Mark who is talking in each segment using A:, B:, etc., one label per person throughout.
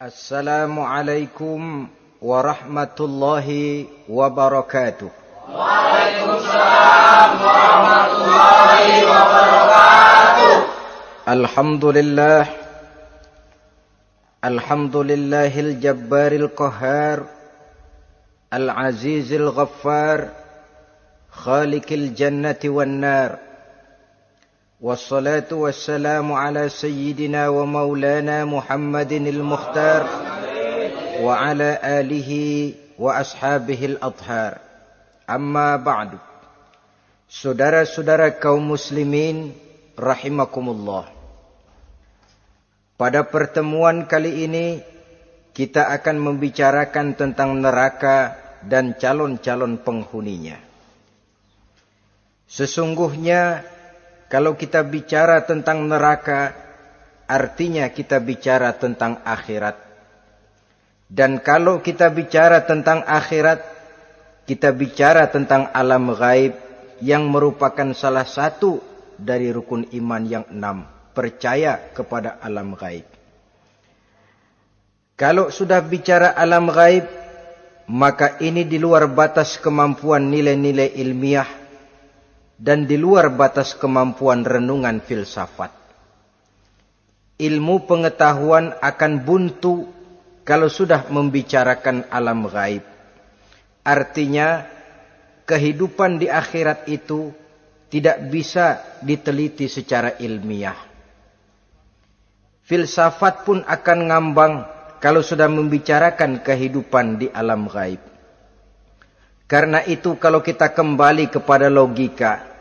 A: Assalamualaikum warahmatullahi wabarakatuh.
B: Waalaikumsalam warahmatullahi wabarakatuh.
A: Alhamdulillahil jabbaril qahhar, al-azizil ghaffar, khaliqil jannati wan nar. Wassalatu wassalamu ala sayyidina wa maulana Muhammadinil Mukhtar wa ala alihi wa ashabihil adhar. Amma ba'du. Saudara-saudara kaum muslimin rahimakumullah. Pada pertemuan kali ini kita akan membicarakan tentang neraka dan calon-calon penghuninya. Sesungguhnya kalau kita bicara tentang neraka, artinya kita bicara tentang akhirat. Dan kalau kita bicara tentang akhirat, kita bicara tentang alam gaib yang merupakan salah satu dari rukun iman yang 6, percaya kepada alam gaib. Kalau sudah bicara alam gaib, maka ini di luar batas kemampuan nilai-nilai ilmiah dan di luar batas kemampuan renungan filsafat. Ilmu pengetahuan akan buntu kalau sudah membicarakan alam gaib. Artinya, kehidupan di akhirat itu tidak bisa diteliti secara ilmiah. Filsafat pun akan ngambang kalau sudah membicarakan kehidupan di alam gaib. Karena itu kalau kita kembali kepada logika,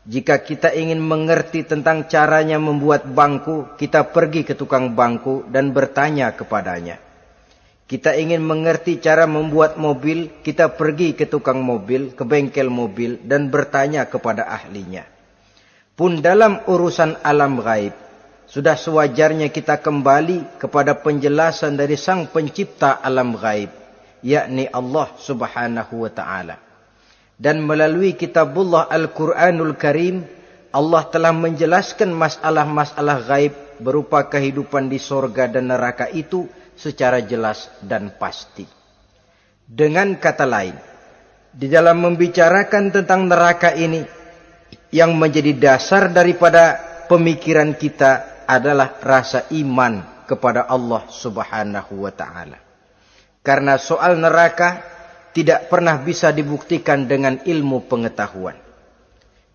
A: jika kita ingin mengerti tentang caranya membuat bangku, kita pergi ke tukang bangku dan bertanya kepadanya. Kita ingin mengerti cara membuat mobil, kita pergi ke tukang mobil, ke bengkel mobil dan bertanya kepada ahlinya. Pun dalam urusan alam gaib, sudah sewajarnya kita kembali kepada penjelasan dari sang pencipta alam gaib, yakni Allah Subhanahu wa ta'ala. Dan melalui kitabullah Al-Quranul Karim, Allah telah menjelaskan masalah-masalah gaib berupa kehidupan di sorga dan neraka itu secara jelas dan pasti. Dengan kata lain, di dalam membicarakan tentang neraka ini, yang menjadi dasar daripada pemikiran kita adalah rasa iman kepada Allah Subhanahu wa ta'ala. Karena soal neraka tidak pernah bisa dibuktikan dengan ilmu pengetahuan.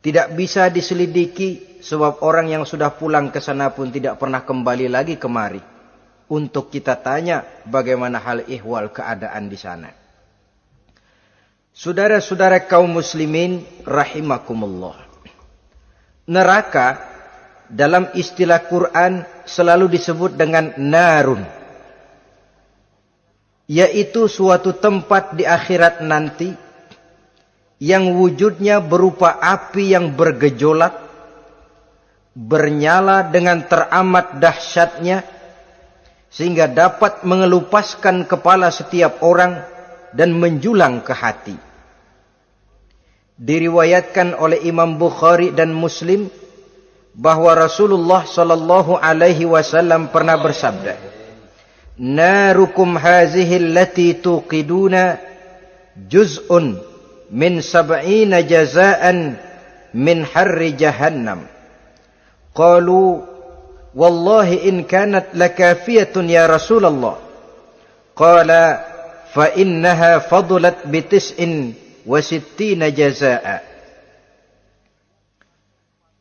A: Tidak bisa diselidiki sebab orang yang sudah pulang ke sana pun tidak pernah kembali lagi kemari untuk kita tanya bagaimana hal ihwal keadaan di sana. Saudara-saudara kaum muslimin rahimakumullah. Neraka dalam istilah Quran selalu disebut dengan narun, yaitu suatu tempat di akhirat nanti yang wujudnya berupa api yang bergejolak, bernyala dengan teramat dahsyatnya, sehingga dapat mengelupaskan kepala setiap orang dan menjulang ke hati. Diriwayatkan oleh Imam Bukhari dan Muslim bahwa Rasulullah sallallahu alaihi wasallam pernah bersabda, Narukum hazihi allati tuqiduna juz'un min sab'ina jazaan min harri jahannam. Qalu wallahi in kanat lakafiyatun ya Rasulullah. Qala fa innaha fadulat bi tis'in wa sittina jazaa.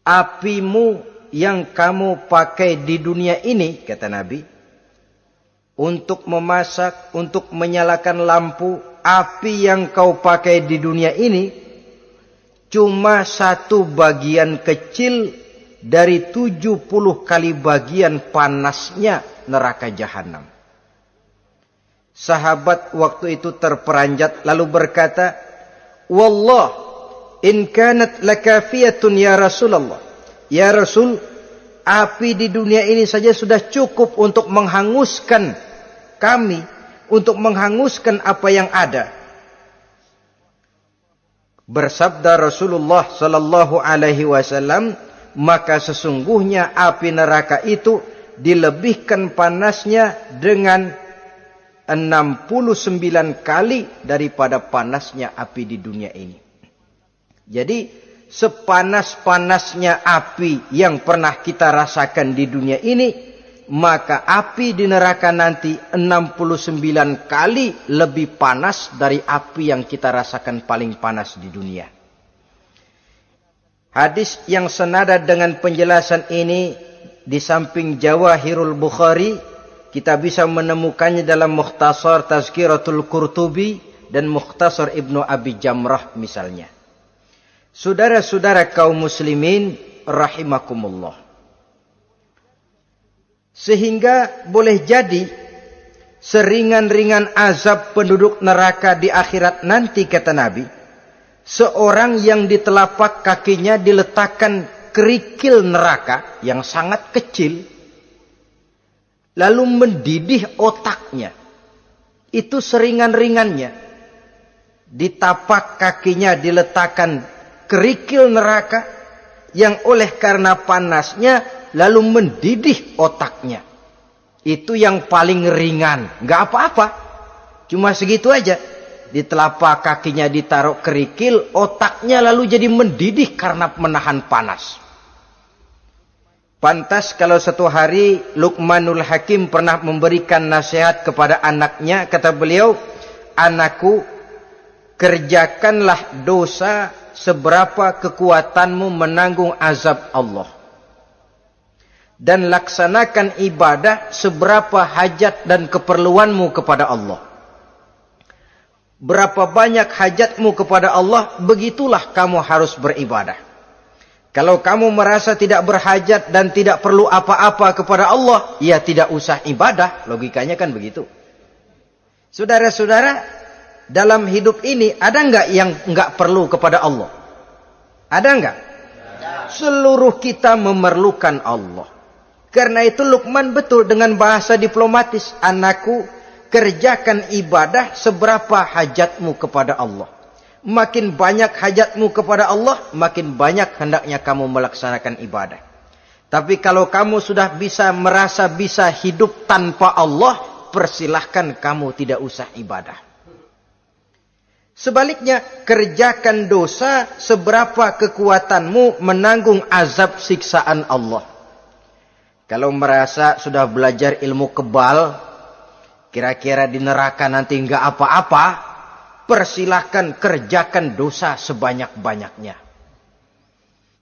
A: Apimu yang kamu pakai di dunia ini, kata Nabi, untuk memasak, untuk menyalakan lampu, api yang kau pakai di dunia ini cuma satu bagian kecil dari 70 kali bagian panasnya neraka jahanam. Sahabat waktu itu terperanjat lalu berkata, Wallah, in kanat lakafiyatun ya Rasulullah. Ya Rasul, api di dunia ini saja sudah cukup untuk menghanguskan kami, untuk menghanguskan apa yang ada. Bersabda Rasulullah sallallahu alaihi wasallam, maka sesungguhnya api neraka itu dilebihkan panasnya dengan 69 kali daripada panasnya api di dunia ini. Jadi sepanas-panasnya api yang pernah kita rasakan di dunia ini, maka api di neraka nanti 69 kali lebih panas dari api yang kita rasakan paling panas di dunia. Hadis yang senada dengan penjelasan ini di samping Jawahirul Bukhari, kita bisa menemukannya dalam Mukhtasar Tazkiratul Qurtubi dan Mukhtasar Ibnu Abi Jamrah misalnya. Saudara-saudara kaum muslimin rahimakumullah. Sehingga boleh jadi seringan-ringan azab penduduk neraka di akhirat nanti, kata Nabi, seorang yang di telapak kakinya diletakkan kerikil neraka yang sangat kecil, lalu mendidih otaknya. Itu seringan-ringannya. Di tapak kakinya diletakkan kerikil neraka yang oleh karena panasnya lalu mendidih otaknya. Itu yang paling ringan. Nggak apa-apa. Cuma segitu aja. Di telapak kakinya ditaruh kerikil, otaknya lalu jadi mendidih karena menahan panas. Pantas kalau satu hari Luqmanul Hakim pernah memberikan nasihat kepada anaknya, kata beliau, "Anakku, kerjakanlah dosa seberapa kekuatanmu menanggung azab Allah. Dan laksanakan ibadah seberapa hajat dan keperluanmu kepada Allah. Berapa banyak hajatmu kepada Allah, begitulah kamu harus beribadah. Kalau kamu merasa tidak berhajat dan tidak perlu apa-apa kepada Allah, ya tidak usah ibadah." Logikanya kan begitu. Saudara-saudara, dalam hidup ini ada enggak yang enggak perlu kepada Allah? Ada enggak? Seluruh kita memerlukan Allah. Karena itu Luqman betul dengan bahasa diplomatis, "Anakku, kerjakan ibadah seberapa hajatmu kepada Allah. Makin banyak hajatmu kepada Allah, makin banyak hendaknya kamu melaksanakan ibadah. Tapi kalau kamu sudah merasa bisa hidup tanpa Allah, persilahkan kamu tidak usah ibadah." Sebaliknya, kerjakan dosa seberapa kekuatanmu menanggung azab siksaan Allah. Kalau merasa sudah belajar ilmu kebal, kira-kira di neraka nanti enggak apa-apa, persilahkan kerjakan dosa sebanyak-banyaknya.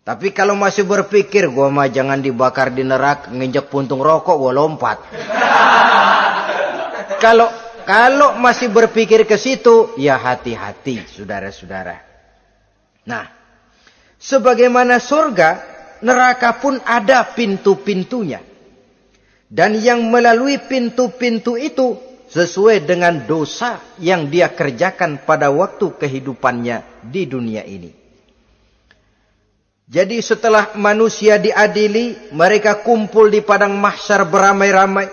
A: Tapi kalau masih berpikir, gua mah jangan dibakar di neraka, nginjek puntung rokok, gua lompat. Kalau masih berpikir ke situ, ya hati-hati, saudara-saudara. Nah, sebagaimana surga, neraka pun ada pintu-pintunya. Dan yang melalui pintu-pintu itu sesuai dengan dosa yang dia kerjakan pada waktu kehidupannya di dunia ini. Jadi setelah manusia diadili, mereka kumpul di padang mahsyar beramai-ramai.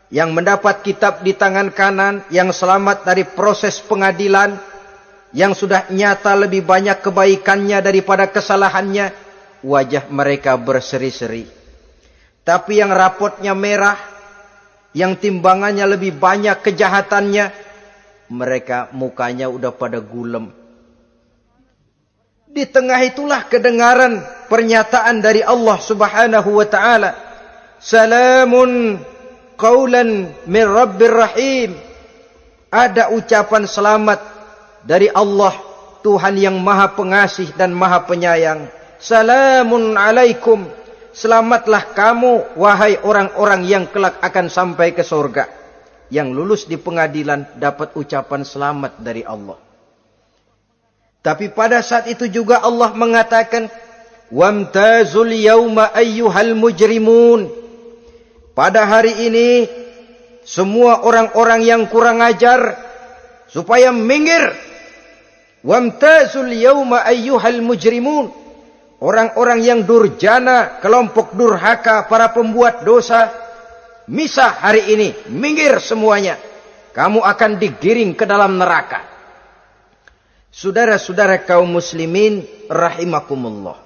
A: Yang mendapat kitab di tangan kanan, yang selamat dari proses pengadilan, yang sudah nyata lebih banyak kebaikannya daripada kesalahannya, wajah mereka berseri-seri. Tapi yang rapotnya merah, yang timbangannya lebih banyak kejahatannya, mereka mukanya udah pada gulem. Di tengah itulah kedengaran pernyataan dari Allah Subhanahu wa taala, "Salamun qaulan min Rabbir Rahim." Ada ucapan selamat dari Allah, Tuhan yang Maha Pengasih dan Maha Penyayang. "Salamun alaikum." Selamatlah kamu, wahai orang-orang yang kelak akan sampai ke surga. Yang lulus di pengadilan dapat ucapan selamat dari Allah. Tapi pada saat itu juga Allah mengatakan, "Wamtazul yauma ayyuhal mujrimun." Pada hari ini, semua orang-orang yang kurang ajar, supaya minggir. Wamtazul yauma ayyuhal mujrimun. Orang-orang yang durjana, kelompok durhaka, para pembuat dosa, misah hari ini, minggir semuanya. Kamu akan digiring ke dalam neraka. Saudara-saudara kaum muslimin rahimakumullah.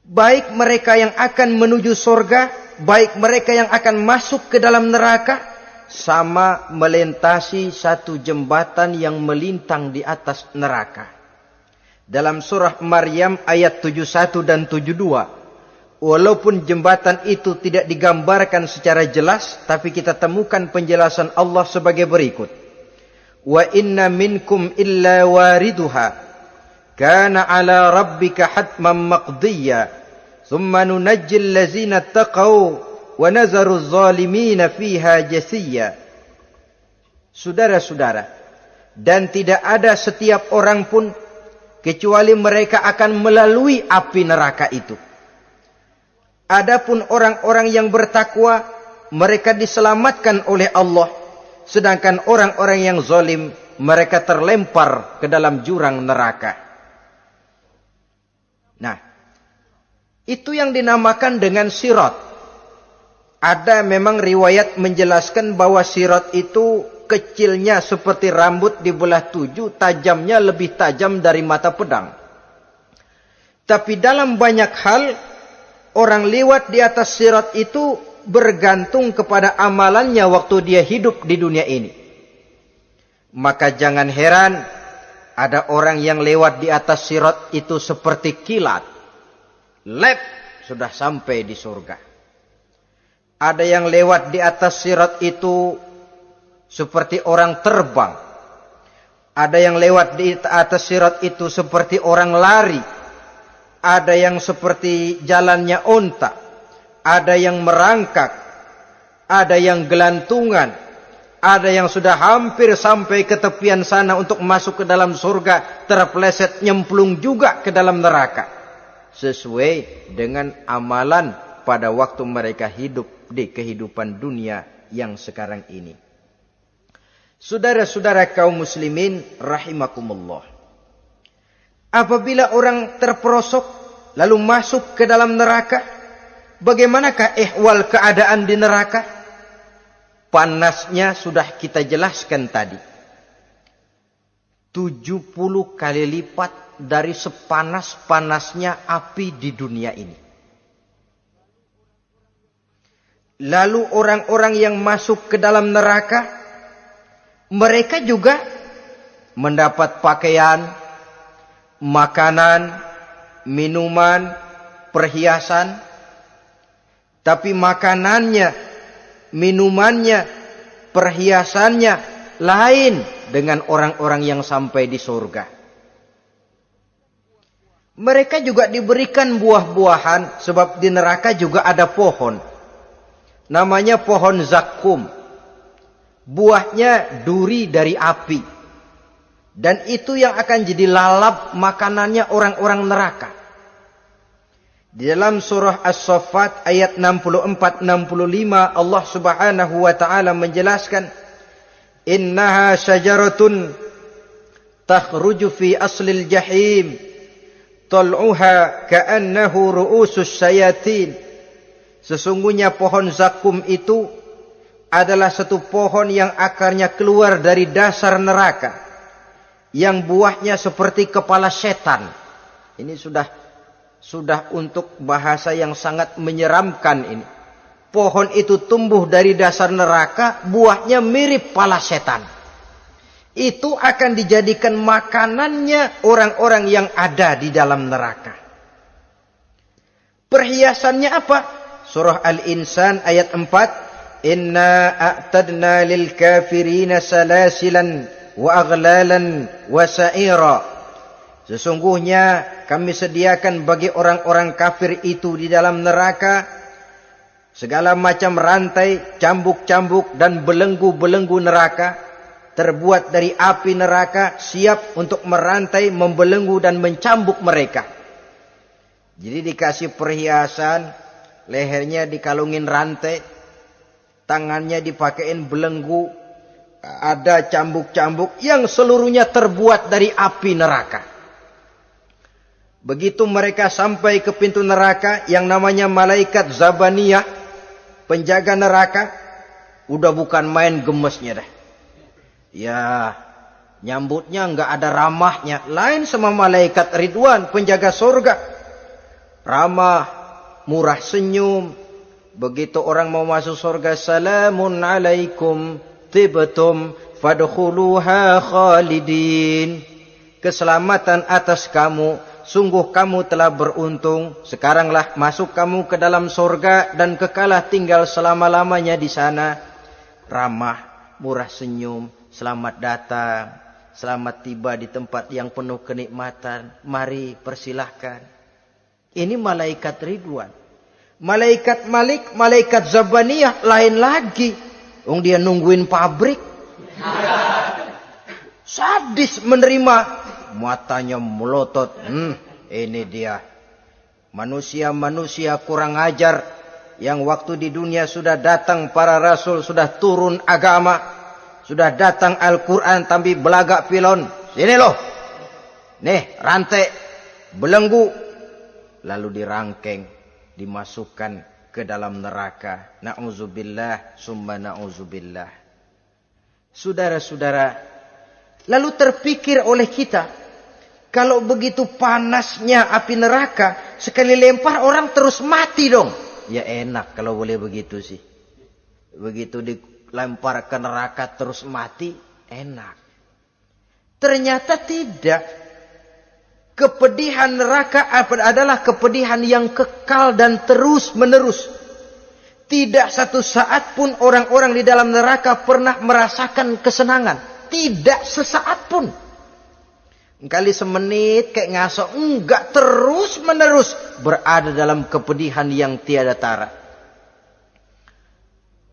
A: Baik mereka yang akan menuju surga baik mereka yang akan masuk ke dalam neraka, sama melintasi satu jembatan yang melintang di atas neraka. Dalam surah Maryam ayat 71 dan 72, walaupun jembatan itu tidak digambarkan secara jelas, tapi kita temukan penjelasan Allah sebagai berikut. Wa inna minkum illa wariduha, kana ala rabbika hatman maqdiyya, thumma nunajjil lazina taqaw wa nazaru zalimina fiha jasiyya. Saudara-saudara, dan tidak ada setiap orang pun kecuali mereka akan melalui api neraka itu. Adapun orang-orang yang bertakwa, mereka diselamatkan oleh Allah. Sedangkan orang-orang yang zalim, mereka terlempar ke dalam jurang neraka. Nah, itu yang dinamakan dengan sirat. Ada memang riwayat menjelaskan bahwa sirat itu kecilnya seperti rambut dibelah 7, tajamnya lebih tajam dari mata pedang. Tapi dalam banyak hal, orang lewat di atas sirat itu bergantung kepada amalannya waktu dia hidup di dunia ini. Maka jangan heran ada orang yang lewat di atas sirat itu seperti kilat. Lep, sudah sampai di surga. Ada yang lewat di atas sirat itu seperti orang terbang. Ada yang lewat di atas sirat itu seperti orang lari. Ada yang seperti jalannya onta. Ada yang merangkak. Ada yang gelantungan. Ada yang sudah hampir sampai ke tepian sana untuk masuk ke dalam surga, terpeleset nyemplung juga ke dalam neraka. Sesuai dengan amalan pada waktu mereka hidup di kehidupan dunia yang sekarang ini. Saudara-saudara kaum muslimin rahimakumullah. Apabila orang terperosok lalu masuk ke dalam neraka, bagaimanakah ihwal keadaan di neraka? Panasnya sudah kita jelaskan tadi. 70 kali lipat dari sepanas-panasnya api di dunia ini. Lalu orang-orang yang masuk ke dalam neraka, mereka juga mendapat pakaian, makanan, minuman, perhiasan. Tapi makanannya, minumannya, perhiasannya lain dengan orang-orang yang sampai di surga. Mereka juga diberikan buah-buahan, sebab di neraka juga ada pohon. Namanya pohon zakum. Buahnya duri dari api. Dan itu yang akan jadi lalap makanannya orang-orang neraka. Di dalam surah As-Saffat ayat 64-65 Allah Subhanahu wa taala menjelaskan, innaha syajaratun takhruju fi aslil jahim tal'uha ka'annahu ru'usus syayatin. Sesungguhnya pohon zakum itu adalah satu pohon yang akarnya keluar dari dasar neraka, yang buahnya seperti kepala setan. Ini sudah untuk bahasa yang sangat menyeramkan ini. Pohon itu tumbuh dari dasar neraka, buahnya mirip kepala setan. Itu akan dijadikan makanannya orang-orang yang ada di dalam neraka. Perhiasannya apa? Surah Al-Insan ayat 4. Inna a'tadna lil kafirina salasilan wa aghlalan wa sa'ira. Sesungguhnya kami sediakan bagi orang-orang kafir itu di dalam neraka segala macam rantai, cambuk-cambuk dan belenggu-belenggu neraka terbuat dari api neraka, siap untuk merantai, membelenggu dan mencambuk mereka. Jadi dikasih perhiasan, lehernya dikalungin rantai, tangannya dipakein belenggu, ada cambuk-cambuk yang seluruhnya terbuat dari api neraka. Begitu mereka sampai ke pintu neraka yang namanya malaikat Zabaniyah, penjaga neraka, udah bukan main gemesnya dah. Ya, nyambutnya enggak ada ramahnya, lain sama malaikat Ridwan, penjaga surga. Ramah, murah senyum, Begitu orang mau masuk surga, salamun alaikum tibtum fadkhuluha khalidin. Keselamatan atas kamu, sungguh kamu telah beruntung. Sekaranglah masuk kamu ke dalam surga dan kekalah tinggal selama-lamanya di sana. Ramah, murah senyum, selamat datang, selamat tiba di tempat yang penuh kenikmatan. Mari persilahkan. Ini malaikat Ridwan. Malaikat Malik, malaikat Zabaniyah lain lagi. Dia nungguin pabrik. Sadis menerima, matanya melotot. Ini dia. Manusia-manusia kurang ajar yang waktu di dunia sudah datang para rasul, sudah turun agama, sudah datang Al-Quran, tapi belagak pilon. Sini loh. Nih, rantai, belenggu. Lalu dirangkeng, dimasukkan ke dalam neraka. Na'udzubillah, summa na'udzubillah. Saudara-saudara, lalu terpikir oleh kita, kalau begitu panasnya api neraka, sekali lempar orang terus mati dong. Ya enak kalau boleh begitu sih. Begitu dilempar ke neraka terus mati, enak. Ternyata tidak. Kepedihan neraka adalah kepedihan yang kekal dan terus menerus. Tidak satu saat pun orang-orang di dalam neraka pernah merasakan kesenangan. Tidak sesaat pun. Kali semenit kayak ngasok. Enggak, terus menerus berada dalam kepedihan yang tiada tara.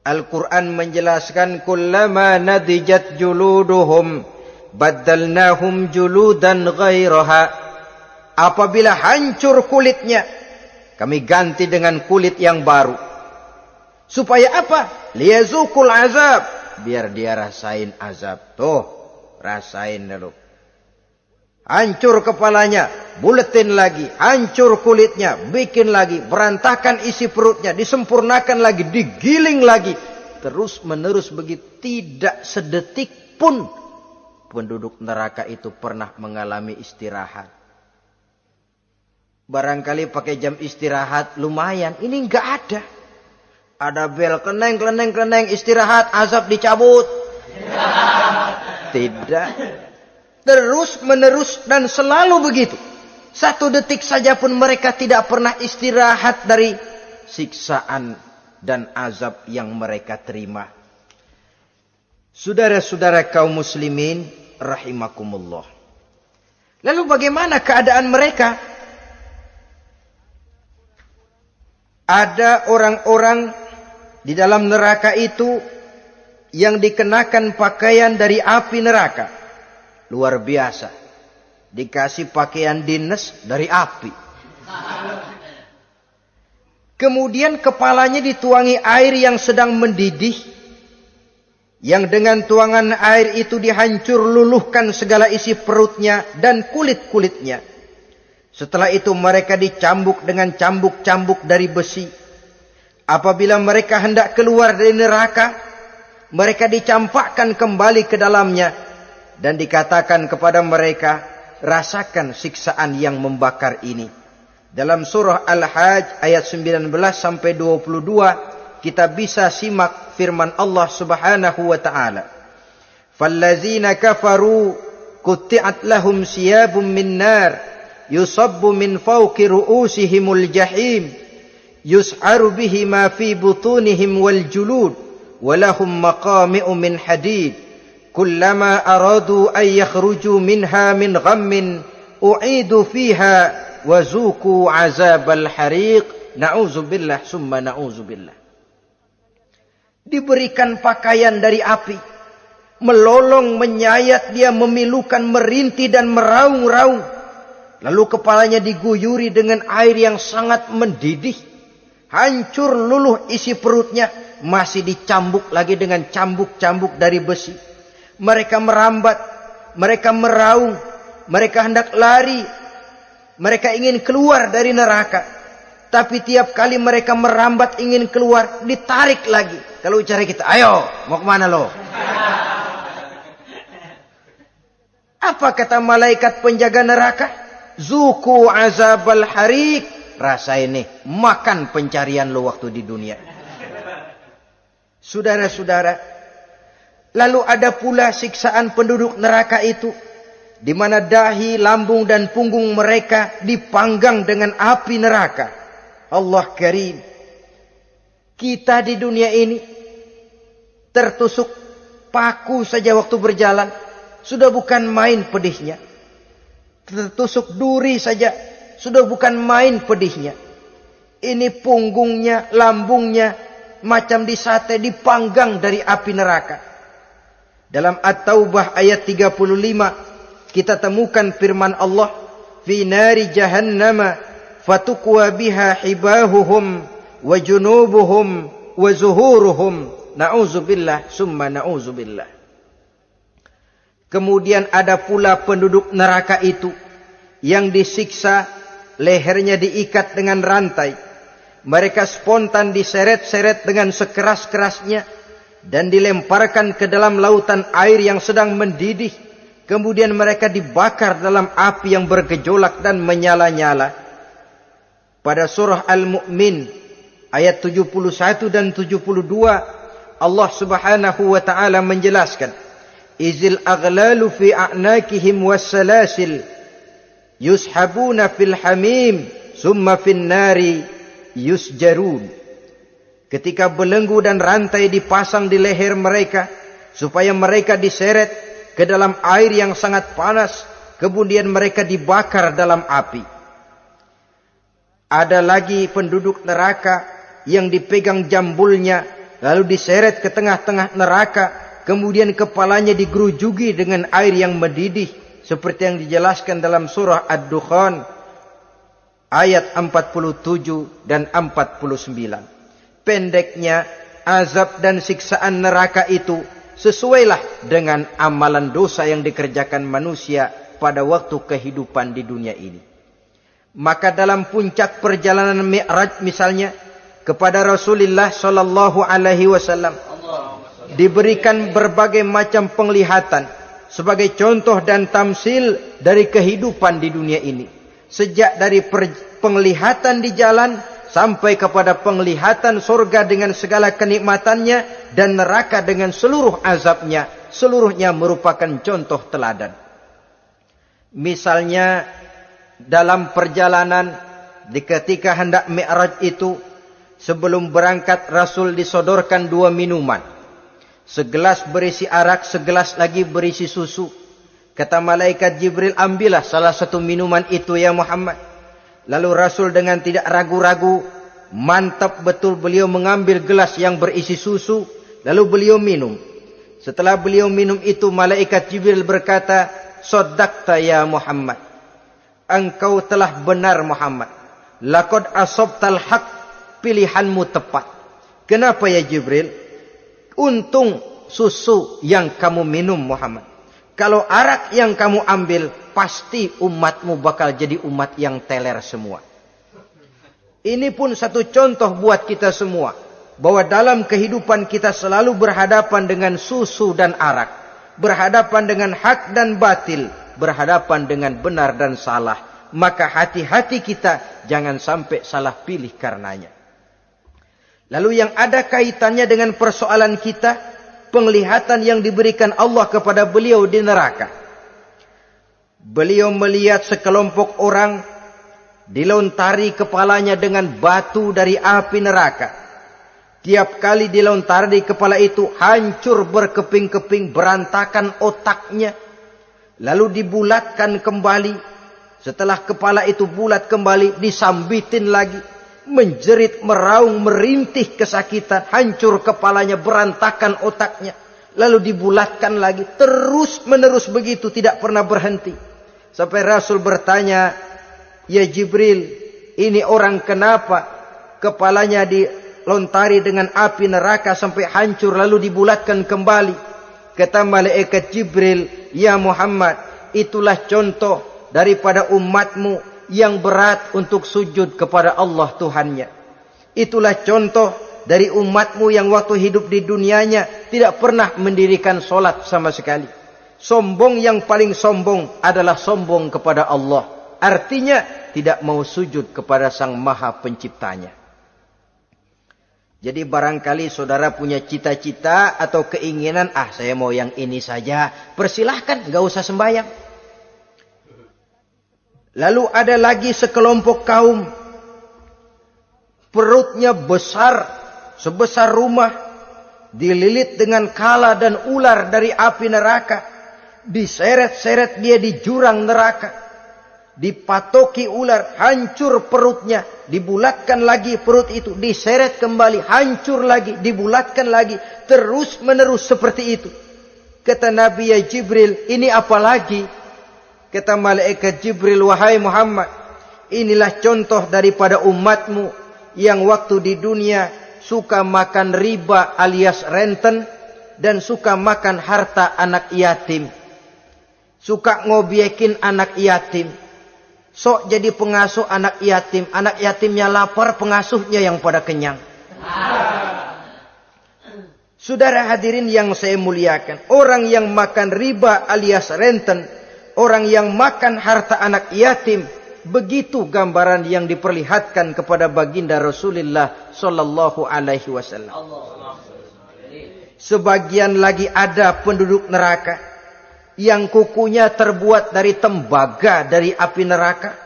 A: Al-Quran menjelaskan, kullama nadijat juluduhum baddalnahum juludan ghairaha. Apabila hancur kulitnya, kami ganti dengan kulit yang baru. Supaya apa? Liyazukul azab. Biar dia rasain azab. Tuh, rasain dulu. Hancur kepalanya, buletin lagi. Hancur kulitnya, bikin lagi. Berantakan isi perutnya, disempurnakan lagi, digiling lagi. Terus menerus begitu. Tidak sedetik pun penduduk neraka itu pernah mengalami istirahat. Barangkali pakai jam istirahat lumayan. Ini enggak ada. Ada bel, kleneng, istirahat, azab dicabut. Tidak. Terus menerus dan selalu begitu. Satu detik saja pun mereka tidak pernah istirahat dari siksaan dan azab yang mereka terima. Saudara-saudara kaum muslimin rahimakumullah. Lalu bagaimana keadaan mereka? Ada orang-orang di dalam neraka itu yang dikenakan pakaian dari api neraka. Luar biasa. Dikasih pakaian dinas dari api. Kemudian kepalanya dituangi air yang sedang mendidih. Yang dengan tuangan air itu dihancur luluhkan segala isi perutnya dan kulit-kulitnya. Setelah itu mereka dicambuk dengan cambuk-cambuk dari besi. Apabila mereka hendak keluar dari neraka, mereka dicampakkan kembali ke dalamnya. Dan dikatakan kepada mereka, rasakan siksaan yang membakar ini. Dalam surah Al-Hajj ayat 19 sampai 22, kita bisa simak firman Allah Subhanahu wa taala. Fallazina kafaru qutti'at lahum siyabun min nar yusabbu min fawqi ru'usihimul jahim yus'aru bihi ma fi butunihim wal julud walahum maqami'u min hadid kullama aradu an yakhruju minha min ghammin u'idu fiha wa zuqu azabal hariq. Na'udzubillah summa na'udzubillah. Diberikan pakaian dari api, melolong, menyayat dia, memilukan, merintih dan meraung-raung. Lalu kepalanya diguyuri dengan air yang sangat mendidih. Hancur luluh isi perutnya. Masih dicambuk lagi dengan cambuk-cambuk dari besi. Mereka merambat. Mereka meraung. Mereka hendak lari. Mereka ingin keluar dari neraka. Tapi tiap kali mereka merambat ingin keluar, ditarik lagi. Kalau ucara kita, ayo, mau kemana lo? Apa kata malaikat penjaga neraka? Zuku azabal harik. Rasain nih, makan pencarian lo waktu di dunia. Saudara-saudara, lalu ada pula siksaan penduduk neraka itu, di mana dahi, lambung dan punggung mereka dipanggang dengan api neraka. Allah Karim. Kita di dunia ini tertusuk paku saja waktu berjalan, sudah bukan main pedihnya. Tertusuk duri saja, sudah bukan main pedihnya. Ini punggungnya, lambungnya, macam disate, dipanggang dari api neraka. Dalam At-Taubah ayat 35, kita temukan firman Allah, fi nari jahannama fatukwa biha hibahuhum wa junubuhum wa zuhuruhum. Na'udzubillah summa na'udzubillah. Kemudian ada pula penduduk neraka itu yang disiksa, lehernya diikat dengan rantai. Mereka spontan diseret-seret dengan sekeras-kerasnya dan dilemparkan ke dalam lautan air yang sedang mendidih. Kemudian mereka dibakar dalam api yang bergejolak dan menyala-nyala. Pada surah Al-Mu'min ayat 71 dan 72, Allah Subhanahu wa taala menjelaskan, izil aghlalu fi a'nakihim wassalasil yushabuna fil hamim summa fin nari yusjarun. Ketika belenggu dan rantai dipasang di leher mereka supaya mereka diseret ke dalam air yang sangat panas, kemudian mereka dibakar dalam api. Ada lagi penduduk neraka yang dipegang jambulnya lalu diseret ke tengah-tengah neraka, kemudian kepalanya digerujuki dengan air yang mendidih seperti yang dijelaskan dalam surah Ad-Dukhan ayat 47 dan 49. Pendeknya, azab dan siksaan neraka itu sesuailah dengan amalan dosa yang dikerjakan manusia pada waktu kehidupan di dunia ini. Maka dalam puncak perjalanan Mi'raj misalnya, kepada Rasulullah sallallahu alaihi wasallam diberikan berbagai macam penglihatan sebagai contoh dan tamsil dari kehidupan di dunia ini. Sejak dari penglihatan di jalan sampai kepada penglihatan surga dengan segala kenikmatannya dan neraka dengan seluruh azabnya, seluruhnya merupakan contoh teladan. Misalnya dalam perjalanan ketika hendak Mi'raj itu, sebelum berangkat Rasul disodorkan 2 minuman. Segelas berisi arak, segelas lagi berisi susu. Kata malaikat Jibril, ambillah salah satu minuman itu ya Muhammad. Lalu Rasul dengan tidak ragu-ragu, mantap betul beliau mengambil gelas yang berisi susu. Lalu beliau minum. Setelah beliau minum itu, malaikat Jibril berkata, Shaddaqta ya Muhammad. Engkau telah benar Muhammad. Laqad asabtal haq. Pilihanmu tepat. Kenapa ya Jibril? Untung susu yang kamu minum Muhammad. Kalau arak yang kamu ambil, pasti umatmu bakal jadi umat yang teler semua. Ini pun satu contoh buat kita semua, bahwa dalam kehidupan kita selalu berhadapan dengan susu dan arak, berhadapan dengan hak dan batil, berhadapan dengan benar dan salah. Maka hati-hati kita jangan sampai salah pilih karenanya. Lalu yang ada kaitannya dengan persoalan kita, penglihatan yang diberikan Allah kepada beliau di neraka. Beliau melihat sekelompok orang dilontari kepalanya dengan batu dari api neraka. Tiap kali dilontari kepala itu hancur berkeping-keping, berantakan otaknya. Lalu dibulatkan kembali. Setelah kepala itu bulat kembali, disambitin lagi. Menjerit, meraung, merintih kesakitan, hancur kepalanya, berantakan otaknya, lalu dibulatkan lagi, terus menerus begitu, tidak pernah berhenti. Sampai Rasul bertanya, ya Jibril, ini orang kenapa kepalanya dilontari dengan api neraka sampai hancur lalu dibulatkan kembali? Kata malaikat Jibril, ya Muhammad, itulah contoh daripada umatmu yang berat untuk sujud kepada Allah Tuhannya. Itulah contoh dari umatmu yang waktu hidup di dunianya tidak pernah mendirikan solat sama sekali. Sombong yang paling sombong adalah sombong kepada Allah. Artinya tidak mau sujud kepada Sang Maha Penciptanya. Jadi barangkali saudara punya cita-cita atau keinginan, saya mau yang ini saja. Persilahkan, gak usah sembahyang. Lalu ada lagi sekelompok kaum. Perutnya besar, sebesar rumah. Dililit dengan kala dan ular dari api neraka. Diseret-seret dia di jurang neraka. Dipatoki ular, hancur perutnya, dibulatkan lagi perut itu, diseret kembali, hancur lagi, dibulatkan lagi, terus menerus seperti itu. Kata Nabi, ya Jibril, ini apa lagi? Kata malaikat Jibril, wahai Muhammad, inilah contoh daripada umatmu yang waktu di dunia suka makan riba alias renten dan suka makan harta anak yatim, suka ngobyekin anak yatim. Sok jadi pengasuh anak yatimnya lapar, pengasuhnya yang pada kenyang. Saudara hadirin yang saya muliakan, orang yang makan riba alias renten, orang yang makan harta anak yatim, begitu gambaran yang diperlihatkan kepada baginda Rasulullah sallallahu alaihi wasallam. Sebagian lagi ada penduduk neraka yang kukunya terbuat dari tembaga dari api neraka.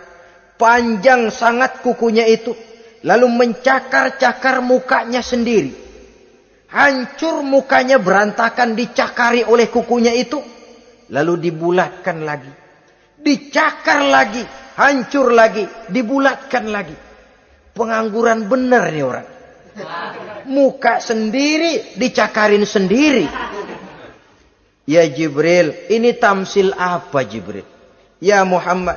A: Panjang sangat kukunya itu. Lalu mencakar-cakar mukanya sendiri. Hancur mukanya, berantakan, dicakari oleh kukunya itu. Lalu dibulatkan lagi. Dicakar lagi. Hancur lagi. Dibulatkan lagi. Pengangguran benar nih orang. Muka sendiri, dicakarin sendiri. Ya Jibril, ini tamsil apa Jibril? Ya Muhammad,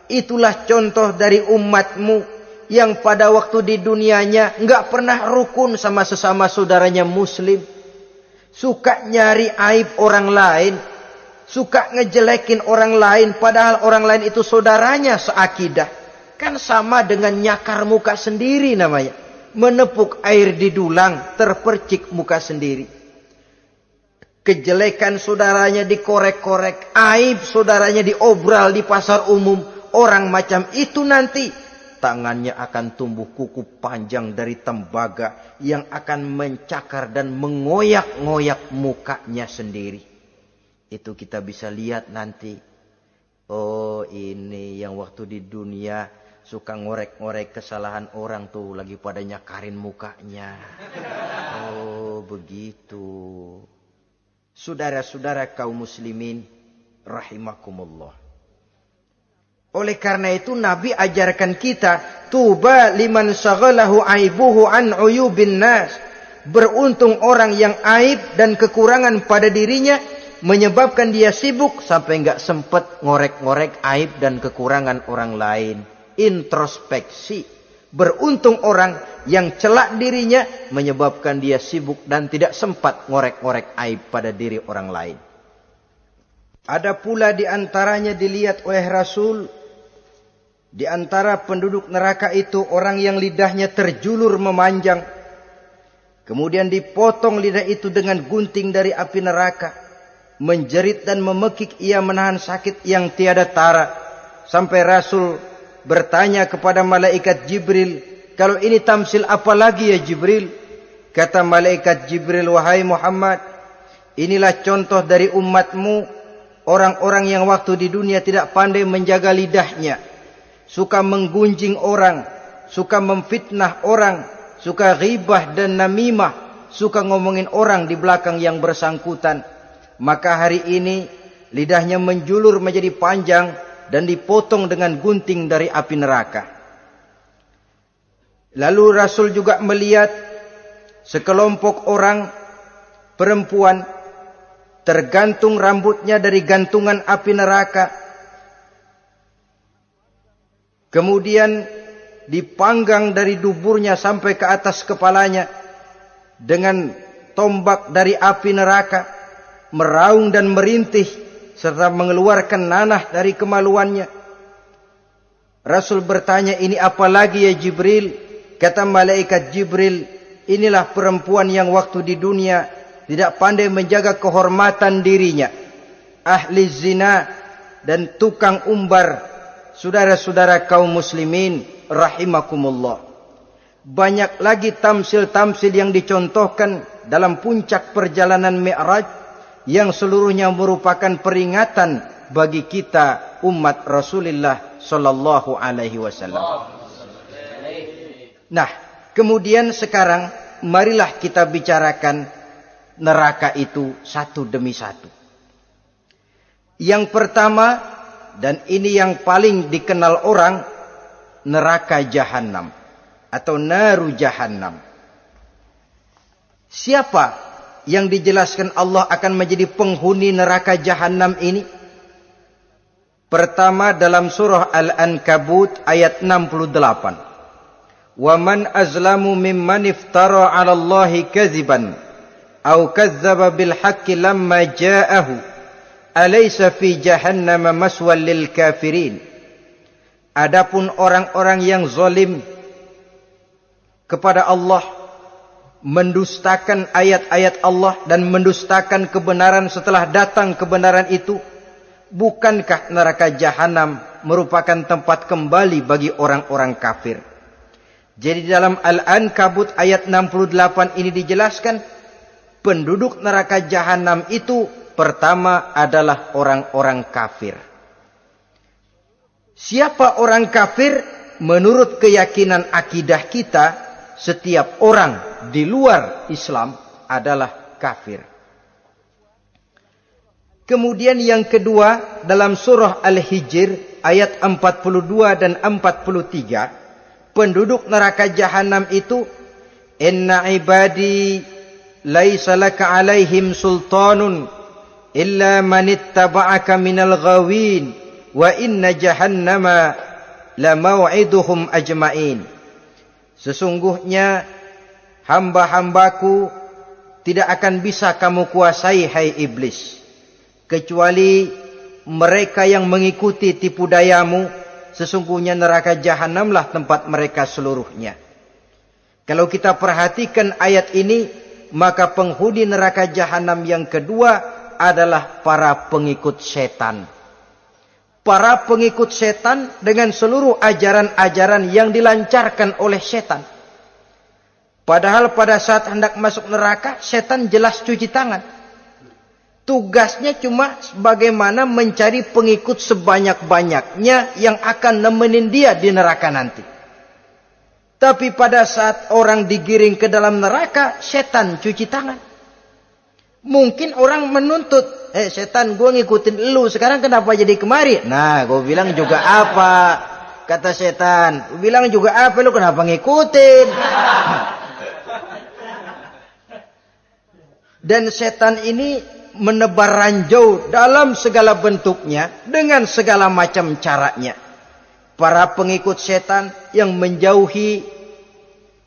A: itulah contoh dari umatmu yang pada waktu di dunianya enggak pernah rukun sama sesama saudaranya muslim. Suka nyari aib orang lain. Suka ngejelekin orang lain padahal orang lain itu saudaranya seakidah. Kan sama dengan nyakar muka sendiri namanya. Menepuk air di dulang, terpercik muka sendiri. Kejelekan saudaranya dikorek-korek, aib saudaranya diobral di pasar umum. Orang macam itu nanti tangannya akan tumbuh kuku panjang dari tembaga yang akan mencakar dan mengoyak-ngoyak mukanya sendiri. Itu kita bisa lihat nanti. Oh, ini yang waktu di dunia suka ngorek-ngorek kesalahan orang tuh lagi pada nyakarin mukanya. Oh, begitu. Saudara-saudara kaum muslimin rahimakumullah. Oleh karena itu Nabi ajarkan kita, tuba liman syaghalahu aibuhu an uyubin nas. Beruntung orang yang aib dan kekurangan pada dirinya menyebabkan dia sibuk sampai enggak sempat ngorek-ngorek aib dan kekurangan orang lain. Introspeksi. Beruntung orang yang celak dirinya menyebabkan dia sibuk dan tidak sempat ngorek-ngorek aib pada diri orang lain. Ada pula di antaranya dilihat oleh Rasul, di antara penduduk neraka itu orang yang lidahnya terjulur memanjang. Kemudian dipotong lidah itu dengan gunting dari api neraka. Menjerit dan memekik ia menahan sakit yang tiada tara. Sampai Rasul bertanya kepada malaikat Jibril, kalau ini tamsil apa lagi ya Jibril? Kata malaikat Jibril, wahai Muhammad, inilah contoh dari umatmu, orang-orang yang waktu di dunia tidak pandai menjaga lidahnya, suka menggunjing orang, suka memfitnah orang, suka ghibah dan namimah, suka ngomongin orang di belakang yang bersangkutan. Maka hari ini lidahnya menjulur menjadi panjang dan dipotong dengan gunting dari api neraka. Lalu Rasul juga melihat sekelompok orang perempuan tergantung rambutnya dari gantungan api neraka. Kemudian dipanggang dari duburnya sampai ke atas kepalanya dengan tombak dari api neraka, meraung dan merintih serta mengeluarkan nanah dari kemaluannya. Rasul bertanya, ini apa lagi ya Jibril? Kata malaikat Jibril, inilah perempuan yang waktu di dunia tidak pandai menjaga kehormatan dirinya, ahli zina dan tukang umbar. Saudara-saudara kaum muslimin rahimakumullah. Banyak lagi tamsil-tamsil yang dicontohkan dalam puncak perjalanan Mi'raj yang seluruhnya merupakan peringatan bagi kita umat Rasulullah sallallahu alaihi wasallam. Nah, kemudian sekarang marilah kita bicarakan neraka itu satu demi satu. Yang pertama, dan ini yang paling dikenal orang, neraka Jahannam atau naru Jahannam. Siapa yang dijelaskan Allah akan menjadi penghuni neraka Jahannam ini? Pertama dalam surah Al-Ankabut ayat 68. Wa man azlamu mimman iftara 'ala Allahi kadziban aw kadzdzaba bil haqqi lamma ja'ahu alaysa fi jahannam maswal lil kafirin. Adapun orang-orang yang zalim kepada Allah, mendustakan ayat-ayat Allah dan mendustakan kebenaran setelah datang kebenaran itu, bukankah neraka Jahannam merupakan tempat kembali bagi orang-orang kafir? Jadi dalam Al-Ankabut ayat 68 ini dijelaskan, penduduk neraka Jahannam itu pertama adalah orang-orang kafir. Siapa orang kafir? Menurut keyakinan akidah kita, setiap orang di luar Islam adalah kafir. Kemudian yang kedua dalam surah Al-Hijr ayat 42 dan 43, penduduk neraka Jahannam itu, inna ibadi laisa laka alaihim sultanun illa man ittaba'aka minal ghawin wa inna jahannama la maw'iduhum ajma'in. Sesungguhnya hamba-hambaku tidak akan bisa kamu kuasai, hai iblis, kecuali mereka yang mengikuti tipu dayamu. Sesungguhnya neraka Jahannamlah tempat mereka seluruhnya. Kalau kita perhatikan ayat ini, maka penghuni neraka Jahannam yang kedua adalah para pengikut setan. Para pengikut setan dengan seluruh ajaran-ajaran yang dilancarkan oleh setan. Padahal pada saat hendak masuk neraka, setan jelas cuci tangan. Tugasnya cuma bagaimana mencari pengikut sebanyak-banyaknya yang akan nemenin dia di neraka nanti. Tapi pada saat orang digiring ke dalam neraka, setan cuci tangan. Mungkin orang menuntut, setan, gue ngikutin lu, sekarang kenapa jadi kemari? Nah, gue bilang juga apa? Kata setan, gue bilang juga apa, lu kenapa ngikutin? Dan setan ini menebar ranjau dalam segala bentuknya, dengan segala macam caranya. Para pengikut setan yang menjauhi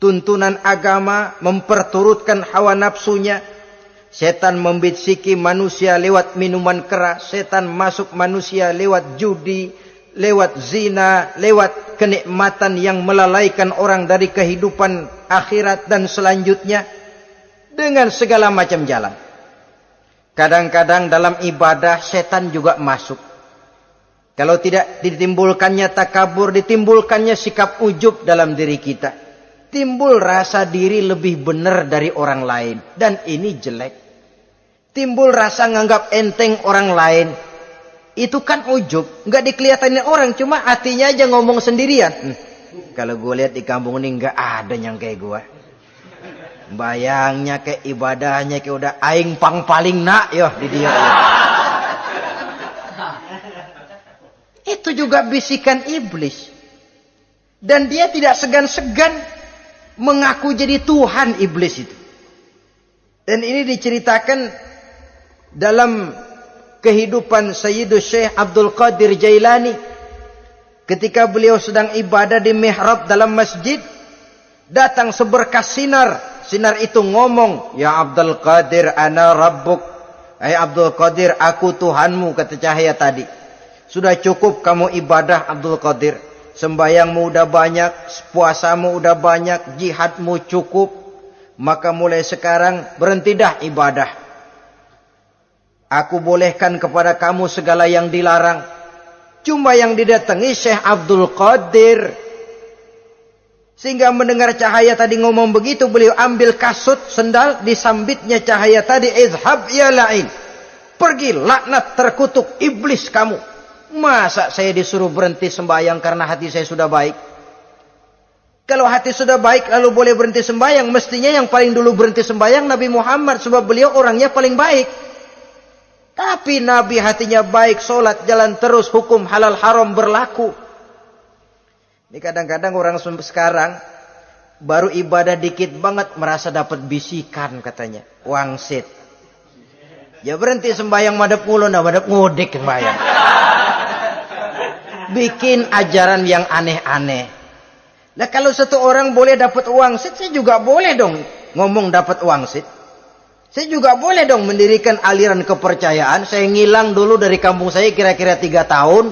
A: tuntunan agama, memperturutkan hawa nafsunya. Setan membisiki manusia lewat minuman keras. Setan masuk manusia lewat judi, lewat zina, lewat kenikmatan yang melalaikan orang dari kehidupan akhirat dan selanjutnya, dengan segala macam jalan. Kadang-kadang dalam ibadah setan juga masuk. Kalau tidak ditimbulkannya takabur, ditimbulkannya sikap ujub dalam diri kita. Timbul rasa diri lebih benar dari orang lain. Dan ini jelek. Timbul rasa nganggap enteng orang lain. Itu kan ujub. Nggak dikelihatanin orang, cuma hatinya aja ngomong sendirian. Kalau gue lihat di kampung ini nggak ada yang kayak gue. Bayangnya kayak ibadahnya kayak udah aing pang paling nak yo di dia. Itu juga bisikan iblis. Dan dia tidak segan-segan mengaku jadi Tuhan iblis itu. Dan ini diceritakan dalam kehidupan Sayyidus Syekh Abdul Qadir Jailani. Ketika beliau sedang ibadah di mihrab dalam masjid, datang seberkas sinar. Sinar itu ngomong, ya Abdul Qadir ana rabbuk. Hai Abdul Qadir, aku Tuhanmu, kata cahaya tadi. Sudah cukup kamu ibadah Abdul Qadir. Sembayangmu udah banyak, puasamu udah banyak, jihadmu cukup. Maka mulai sekarang berhenti dah ibadah. Aku bolehkan kepada kamu segala yang dilarang. Cuma yang didatangi Syekh Abdul Qadir. Sehingga mendengar cahaya tadi ngomong begitu, beliau ambil kasut sendal, disambitnya cahaya tadi, izhab ya la'in. Pergi laknat terkutuk iblis kamu. Masa saya disuruh berhenti sembahyang karena hati saya sudah baik? Kalau hati sudah baik lalu boleh berhenti sembahyang, mestinya yang paling dulu berhenti sembahyang Nabi Muhammad, sebab beliau orangnya paling baik. Tapi Nabi hatinya baik, sholat jalan terus, hukum halal haram berlaku. Ini kadang-kadang orang sekarang baru ibadah dikit banget merasa dapat bisikan katanya, wangsit. Ya berhenti sembahyang madep mulu, nah madep ngudik sembahyang. Bikin ajaran yang aneh-aneh. Nah kalau satu orang boleh dapat wangsit, saya juga boleh dong ngomong dapat wangsit. Saya juga boleh dong mendirikan aliran kepercayaan. Saya ngilang dulu dari kampung saya kira-kira 3 tahun.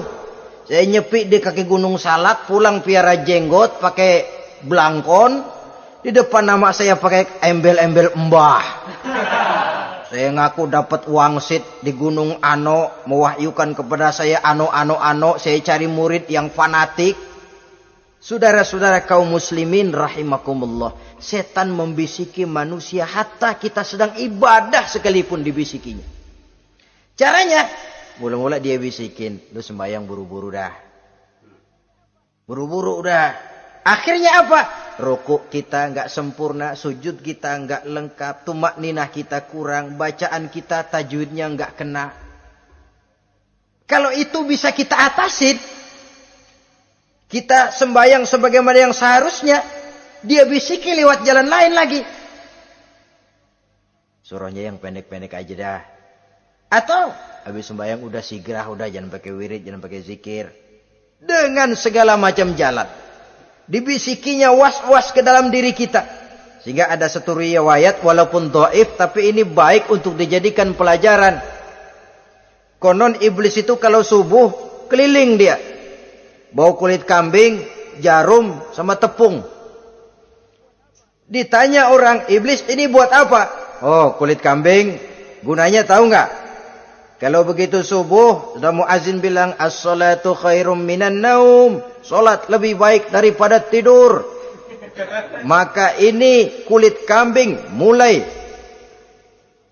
A: Saya nyepi di kaki Gunung Salak, pulang piara jenggot, pakai belangkon. Di depan nama saya pakai embel-embel mbah. Saya ngaku dapat wangsit di Gunung Ano, mewahyukan kepada saya ano. Saya cari murid yang fanatik. Saudara-saudara kaum muslimin rahimakumullah, setan membisiki manusia hatta kita sedang ibadah sekalipun dibisikinya. Caranya, mula-mula dia bisikin, lu sembahyang buru-buru dah. Buru-buru udah. Akhirnya apa? Rukuk kita enggak sempurna, sujud kita enggak lengkap, tumakninah kita kurang, bacaan kita tajwidnya enggak kena. Kalau itu bisa kita atasin, kita sembahyang sebagaimana yang seharusnya, dia bisiki lewat jalan lain lagi. Suruhnya yang pendek-pendek aja dah. Atau habis sembahyang udah sigrah, udah jangan pakai wirid, jangan pakai zikir. Dengan segala macam jalan. Dibisikinya was-was ke dalam diri kita. Sehingga ada satu riwayat walaupun dhaif, tapi ini baik untuk dijadikan pelajaran. Konon iblis itu kalau subuh keliling dia. Bawa kulit kambing, jarum, sama tepung. Ditanya orang, iblis ini buat apa? Oh, kulit kambing. Gunanya tahu nggak? Kalau begitu subuh, sudah muazin bilang, as-salatu khairum minan naum. Salat lebih baik daripada tidur. Maka ini kulit kambing mulai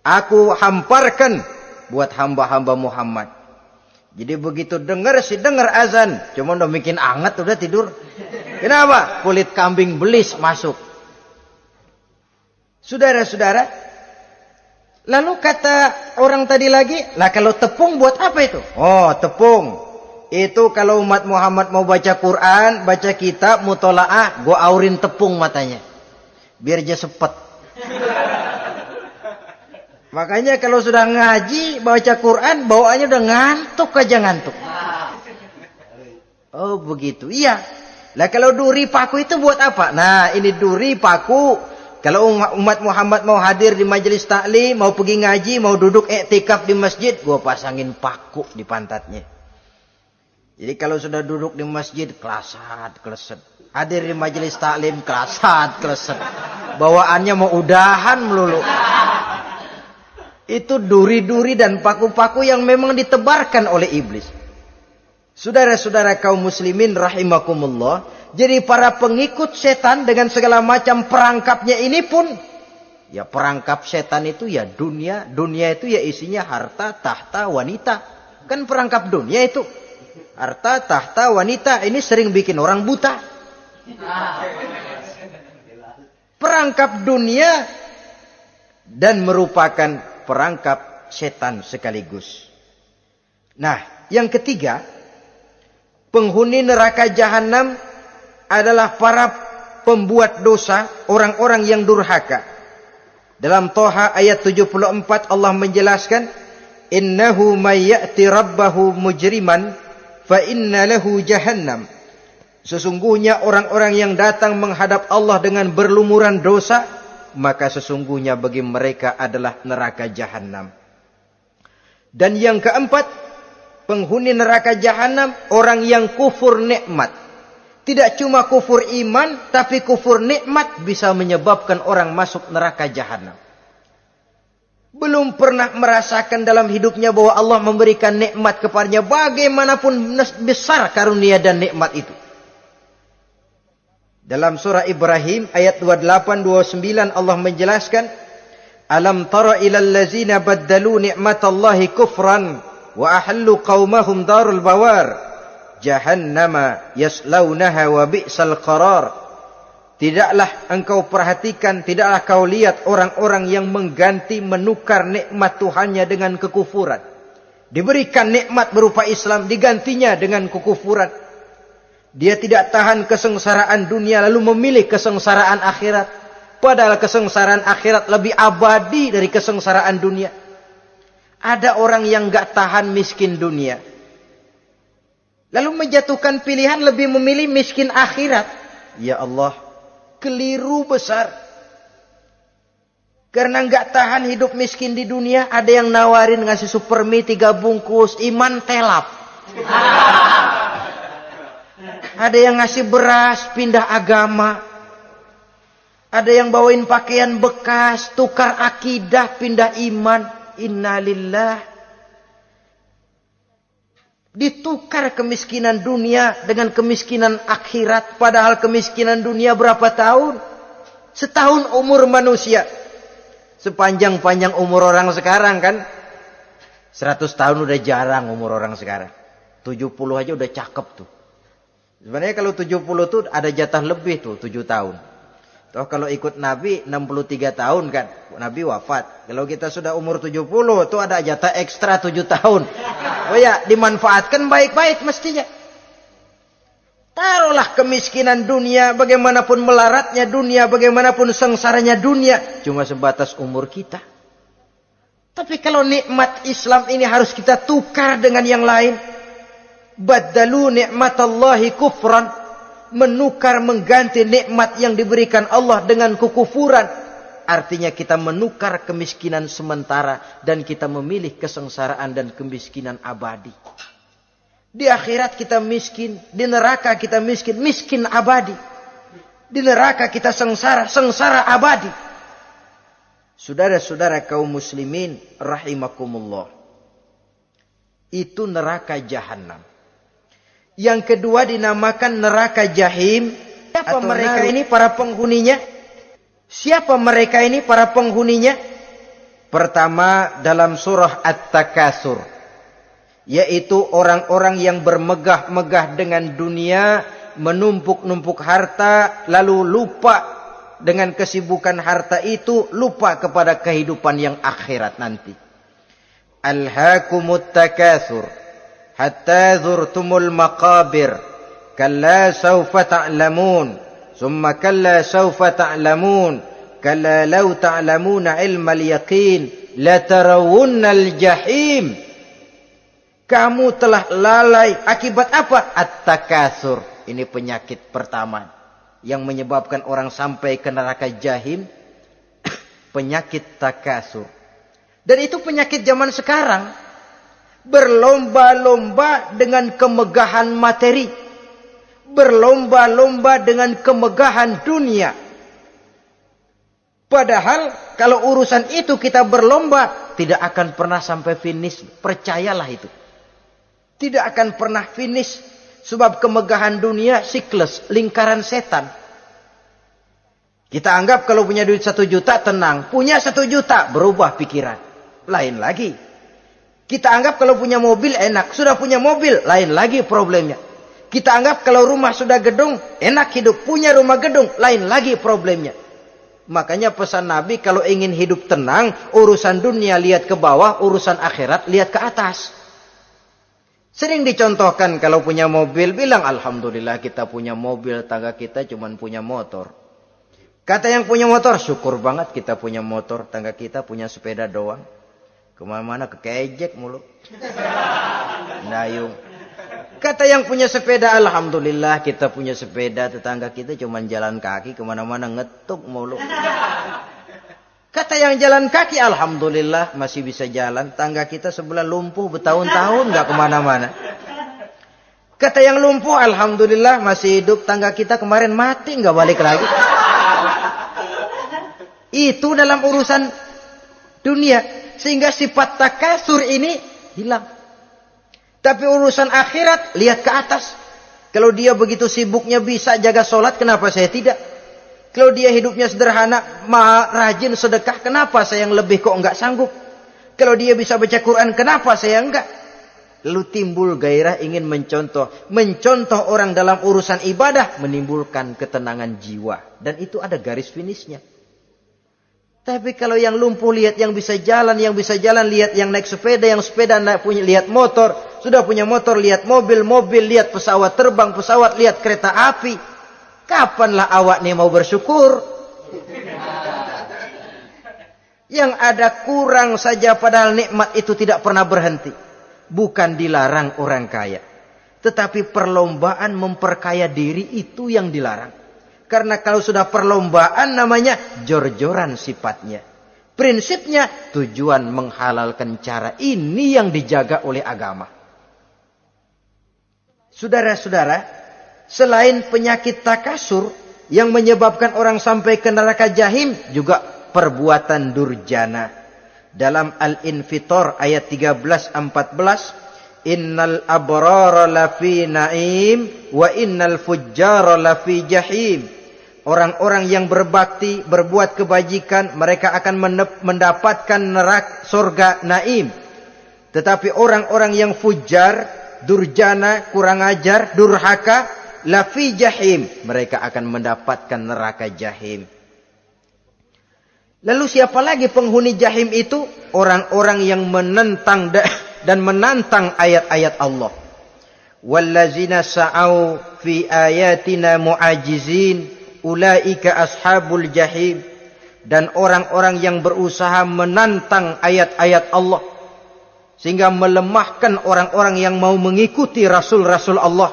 A: aku hamparkan buat hamba-hamba Muhammad. Jadi begitu dengar azan, cuma udah bikin anget udah tidur. Kenapa? Kulit kambing belis masuk. Saudara-saudara, lalu kata orang tadi lagi, lah kalau tepung buat apa itu? Oh, tepung. Itu kalau umat Muhammad mau baca Quran, baca kitab, mutolaah, gua aurin tepung matanya. Biar dia sepet. Makanya kalau sudah ngaji, baca Quran, bawaannya udah ngantuk aja ngantuk. Oh begitu, iya. Lah kalau duri paku itu buat apa? Nah ini duri paku. Kalau umat Muhammad mau hadir di majelis taklim, mau pergi ngaji, mau duduk iktikaf di masjid, gua pasangin paku di pantatnya. Jadi kalau sudah duduk di masjid, kelasat, kleset. Hadir di majelis taklim, kelasat, kleset. Bawaannya mau udahan melulu. Itu duri-duri dan paku-paku yang memang ditebarkan oleh iblis. Saudara-saudara kaum muslimin rahimakumullah. Jadi para pengikut setan dengan segala macam perangkapnya ini pun. Ya perangkap setan itu ya dunia. Dunia itu ya isinya harta, tahta, wanita. Kan perangkap dunia itu. Harta, tahta, wanita. Ini sering bikin orang buta. Perangkap dunia. Dan merupakan perangkap setan sekaligus. Nah, yang ketiga, penghuni neraka jahanam adalah para pembuat dosa, orang-orang yang durhaka. Dalam Toha ayat 74 Allah menjelaskan, innahu may ya'ti rabbahu mujriman fa inna lahu jahannam. Sesungguhnya orang-orang yang datang menghadap Allah dengan berlumuran dosa, maka sesungguhnya bagi mereka adalah neraka jahanam. Dan yang keempat, penghuni neraka jahanam orang yang kufur nikmat. Tidak cuma kufur iman, tapi kufur nikmat bisa menyebabkan orang masuk neraka jahanam. Belum pernah merasakan dalam hidupnya bahwa Allah memberikan nikmat kepadanya, bagaimanapun besar karunia dan nikmat itu. Dalam surah Ibrahim ayat 28-29 Allah menjelaskan, Alam tara ilal ladzina baddalu ni'matallahi kufran wa ahallu qaumahum darul bawar jahannama yaslaunaha wa bi'sal qarar. Tidaklah engkau perhatikan, tidaklah kau lihat orang-orang yang mengganti, menukar nikmat Tuhannya dengan kekufuran. Diberikan nikmat berupa Islam, digantinya dengan kekufuran. Dia tidak tahan kesengsaraan dunia lalu memilih kesengsaraan akhirat. Padahal kesengsaraan akhirat lebih abadi dari kesengsaraan dunia. Ada orang yang gak tahan miskin dunia, lalu menjatuhkan pilihan lebih memilih miskin akhirat. Ya Allah, keliru besar. Karena gak tahan hidup miskin di dunia, ada yang nawarin ngasih supermi 3 bungkus, iman telap. Ada yang ngasih beras, pindah agama. Ada yang bawain pakaian bekas, tukar akidah, pindah iman. Innalillah. Ditukar kemiskinan dunia dengan kemiskinan akhirat. Padahal kemiskinan dunia berapa tahun? Setahun umur manusia. Sepanjang-panjang umur orang sekarang kan. 100 tahun udah jarang umur orang sekarang. 70 aja udah cakep tuh. Sebenarnya kalau 70 tuh ada jatah lebih tuh, 7 tahun. Toh kalau ikut Nabi 63 tahun kan, Nabi wafat. Kalau kita sudah umur 70 tuh ada jatah ekstra 7 tahun. Oh ya, dimanfaatkan baik-baik mestinya. Taruhlah kemiskinan dunia, bagaimanapun melaratnya dunia, bagaimanapun sengsaranya dunia, cuma sebatas umur kita. Tapi kalau nikmat Islam ini harus kita tukar dengan yang lain. Baddalu ni'matallahi kufran. Menukar, mengganti nikmat yang diberikan Allah dengan kekufuran. Artinya kita menukar kemiskinan sementara dan kita memilih kesengsaraan dan kemiskinan abadi. Di akhirat kita miskin, di neraka kita miskin, miskin abadi. Di neraka kita sengsara, sengsara abadi. Saudara-saudara kaum muslimin rahimakumullah. Itu neraka jahanam. Yang kedua dinamakan neraka jahim. Siapa mereka ini para penghuninya? Siapa mereka ini para penghuninya? Pertama dalam surah At-Takatsur, yaitu orang-orang yang bermegah-megah dengan dunia, menumpuk-numpuk harta, lalu lupa dengan kesibukan harta itu, lupa kepada kehidupan yang akhirat nanti. Alhaakumut takatsur hatta zurtumul maqabir kalla sawfa ta'lamun summa kalla sawfa ta'lamun kalla law ta'lamuna ilmal yaqin la tarawunnal jahim. Kamu telah lalai akibat apa? At-takatsur. Ini penyakit pertama yang menyebabkan orang sampai ke neraka jahim. Penyakit takatsur. Dan itu penyakit zaman sekarang. Berlomba-lomba dengan kemegahan materi. Berlomba-lomba dengan kemegahan dunia. Padahal kalau urusan itu kita berlomba, tidak akan pernah sampai finish. Percayalah itu. Tidak akan pernah finish. Sebab kemegahan dunia siklus, lingkaran setan. Kita anggap kalau punya duit 1 juta tenang. Punya 1 juta berubah pikiran. Lain lagi. Kita anggap kalau punya mobil enak. Sudah punya mobil, lain lagi problemnya. Kita anggap kalau rumah sudah gedung, enak hidup. Punya rumah gedung, lain lagi problemnya. Makanya pesan Nabi kalau ingin hidup tenang, urusan dunia lihat ke bawah, urusan akhirat lihat ke atas. Sering dicontohkan kalau punya mobil, bilang alhamdulillah kita punya mobil, tangga kita cuma punya motor. Kata yang punya motor, syukur banget kita punya motor, tangga kita punya sepeda doang. Kemana-mana kekejek mulu. Dayung. Kata yang punya sepeda, alhamdulillah kita punya sepeda, tetangga kita cuma jalan kaki, kemana-mana ngetuk mulu. Kata yang jalan kaki, alhamdulillah masih bisa jalan, tangga kita sebelah lumpuh bertahun-tahun gak kemana-mana. Kata yang lumpuh, alhamdulillah masih hidup, tangga kita kemarin mati gak balik lagi. Itu dalam urusan dunia. Sehingga sifat takatsur ini hilang. Tapi urusan akhirat, lihat ke atas. Kalau dia begitu sibuknya bisa jaga sholat, kenapa saya tidak? Kalau dia hidupnya sederhana, rajin sedekah, kenapa saya yang lebih kok enggak sanggup? Kalau dia bisa baca Quran, kenapa saya enggak? Lalu timbul gairah ingin mencontoh. Mencontoh orang dalam urusan ibadah menimbulkan ketenangan jiwa. Dan itu ada garis finishnya. Tapi kalau yang lumpuh lihat yang bisa jalan lihat yang naik sepeda, yang sepeda punya lihat motor, sudah punya motor lihat mobil, lihat pesawat terbang, lihat kereta api. Kapanlah awak nih mau bersyukur? Yang ada kurang saja padahal nikmat itu tidak pernah berhenti. Bukan dilarang orang kaya, tetapi perlombaan memperkaya diri itu yang dilarang. Karena kalau sudah perlombaan namanya jor-joran sifatnya. Prinsipnya tujuan menghalalkan cara ini yang dijaga oleh agama. Saudara-saudara, selain penyakit takasur yang menyebabkan orang sampai ke neraka jahim, juga perbuatan durjana. Dalam Al-Infitor ayat 13-14, innal abrara lafi na'im wa innal fujjara lafi jahim. Orang-orang yang berbakti, berbuat kebajikan, mereka akan mendapatkan neraka surga naim. Tetapi orang-orang yang fujar, durjana, kurang ajar, durhaka, lafi jahim, mereka akan mendapatkan neraka jahim. Lalu siapa lagi penghuni jahim itu? Orang-orang yang menentang dan menantang ayat-ayat Allah. Wallazina sa'au fi ayatina mu'ajizin ulaika ashabul jahim. Dan orang-orang yang berusaha menantang ayat-ayat Allah sehingga melemahkan orang-orang yang mau mengikuti rasul-rasul Allah.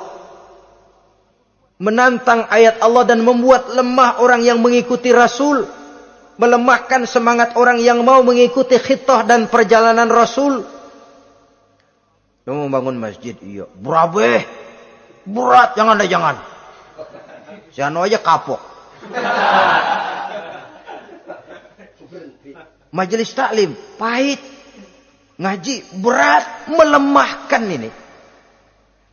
A: Menantang ayat Allah dan membuat lemah orang yang mengikuti rasul. Melemahkan semangat orang yang mau mengikuti khitah dan perjalanan rasul. Lu mau bangun masjid, iya. Berabe, berat, jangan. Si anu aja kapok. Majelis taklim, pahit. Ngaji, berat, melemahkan ini.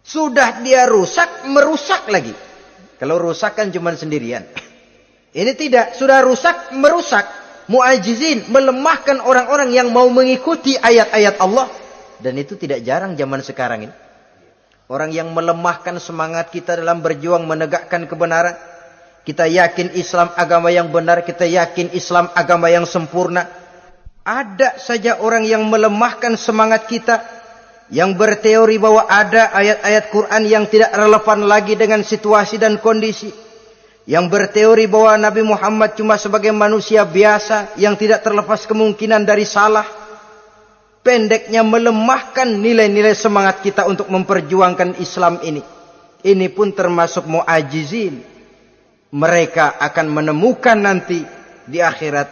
A: Sudah dia rusak, merusak lagi. Kalau rusak kan cuma sendirian. Ini tidak, sudah rusak, merusak. Mu'ajizin, melemahkan orang-orang yang mau mengikuti ayat-ayat Allah. Dan itu tidak jarang zaman sekarang ini. Orang yang melemahkan semangat kita dalam berjuang menegakkan kebenaran. Kita yakin Islam agama yang benar, kita yakin Islam agama yang sempurna. Ada saja orang yang melemahkan semangat kita. Yang berteori bahwa ada ayat-ayat Quran yang tidak relevan lagi dengan situasi dan kondisi. Yang berteori bahwa Nabi Muhammad cuma sebagai manusia biasa yang tidak terlepas kemungkinan dari salah. Pendeknya melemahkan nilai-nilai semangat kita untuk memperjuangkan Islam ini. Ini pun termasuk mu'ajizin. Mereka akan menemukan nanti di akhirat